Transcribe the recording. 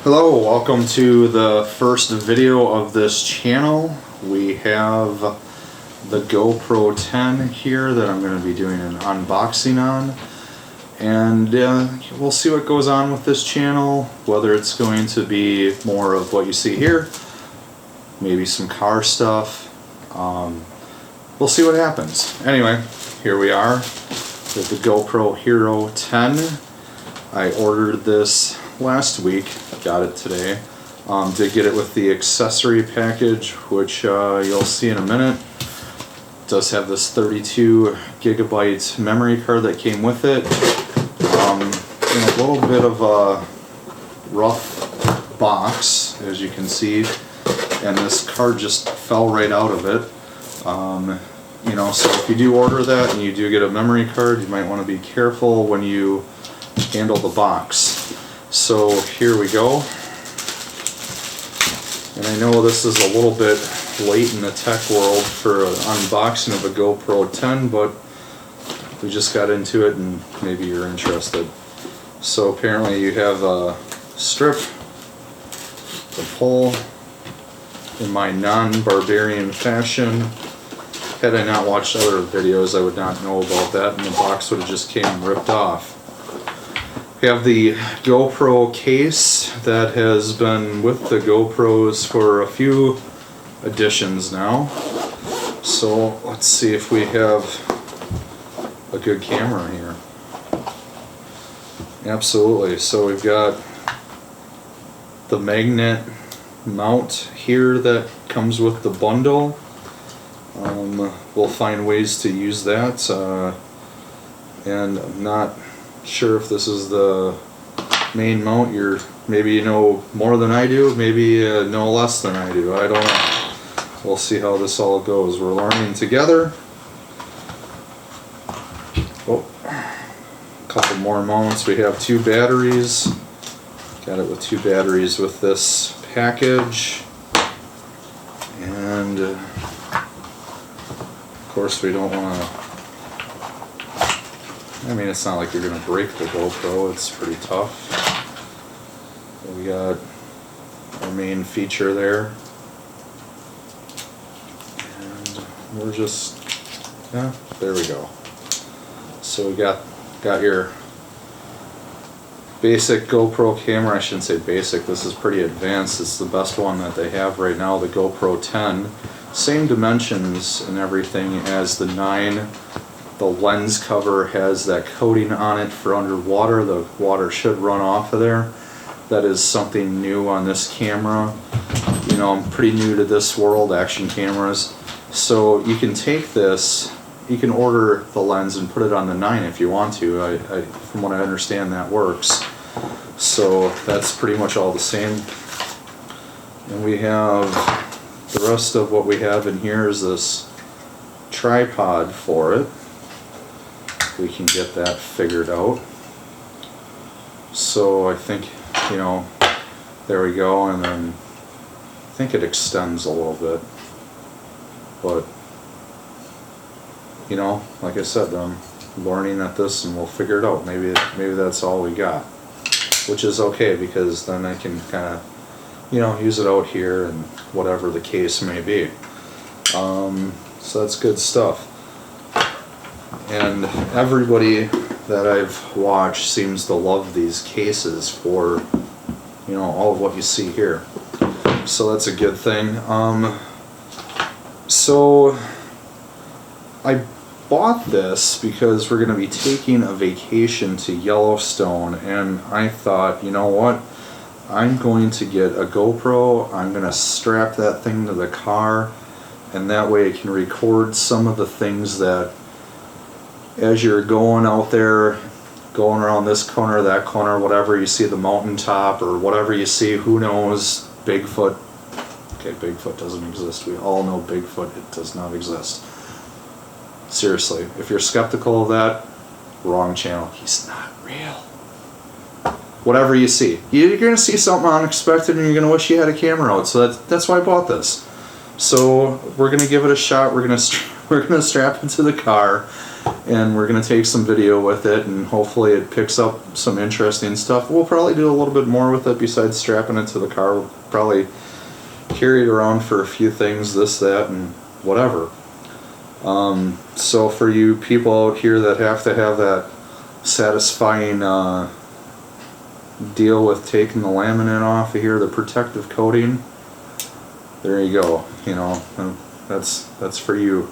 Hello, welcome to the first video of this channel. We have the GoPro 10 here that I'm going to be doing an unboxing on, and we'll see what goes on with this channel, whether it's going to be more of what you see here, maybe some car stuff. We'll see what happens. Anyway, here we are with the GoPro Hero 10. I ordered this last week, got it today. Did get it with the accessory package, which you'll see in a minute. It does have this 32 gigabyte memory card that came with it. In a little bit of a rough box, as you can see, and this card just fell right out of it. So if you do order that and you do get a memory card, you might want to be careful when you handle the box. So here we go, and I know this is a little bit late in the tech world for an unboxing of a GoPro 10, but we just got into it and maybe you're interested. So apparently you have a strip, a pull, in my non-barbarian fashion. Had I not watched other videos, I would not know about that, and the box would have just came ripped off. We have the GoPro case that has been with the GoPros for a few editions now. So let's see if we have a good camera here. Absolutely. So we've got the magnet mount here that comes with the bundle. We'll find ways to use that, and I'm not sure if this is the main mount. Maybe you know more than I do, maybe know less than I do, I don't know. We'll see how this all goes. We're learning together. Oh, a couple more mounts. We have two batteries. Got it with two batteries with this package, and of course we don't want to, I mean, it's not like you're going to break the GoPro, it's pretty tough. We got our main feature there, and we're just, yeah, there we go. So we got your basic GoPro camera. I shouldn't say basic, this is pretty advanced. It's the best one that they have right now, the GoPro 10. Same dimensions and everything as the 9. The lens cover has that coating on it for underwater. The water should run off of there. That is something new on this camera. You know, I'm pretty new to this world, action cameras. So you can take this, you can order the lens and put it on the 9 if you want to. From what I understand, that works. So that's pretty much all the same. And we have the rest of what we have in here is this tripod for it. We can get that figured out. So I think, you know, there we go, and then I think it extends a little bit, but you know, like I said, I'm learning at this and we'll figure it out. Maybe that's all we got, which is okay, because then I can kind of, you know, use it out here and whatever the case may be. So that's good stuff. And everybody that I've watched seems to love these cases for, you know, all of what you see here. So that's a good thing. So I bought this because we're going to be taking a vacation to Yellowstone, and I thought, you know what, I'm going to get a GoPro, I'm going to strap that thing to the car, and that way I can record some of the things that, as you're going out there, going around this corner, that corner, whatever, you see the mountaintop or whatever you see, who knows, Bigfoot. Okay, Bigfoot doesn't exist. We all know Bigfoot, it does not exist. Seriously, if you're skeptical of that, wrong channel. He's not real. Whatever you see, you're going to see something unexpected and you're going to wish you had a camera out. So that's why I bought this. So we're going to give it a shot. We're going to strap it to the car, and we're going to take some video with it, and hopefully it picks up some interesting stuff. We'll probably do a little bit more with it besides strapping it to the car. We'll probably carry it around for a few things, this, that, and whatever. So for you people out here that have to have that satisfying deal with taking the laminate off of here, the protective coating, there you go. You know, that's for you.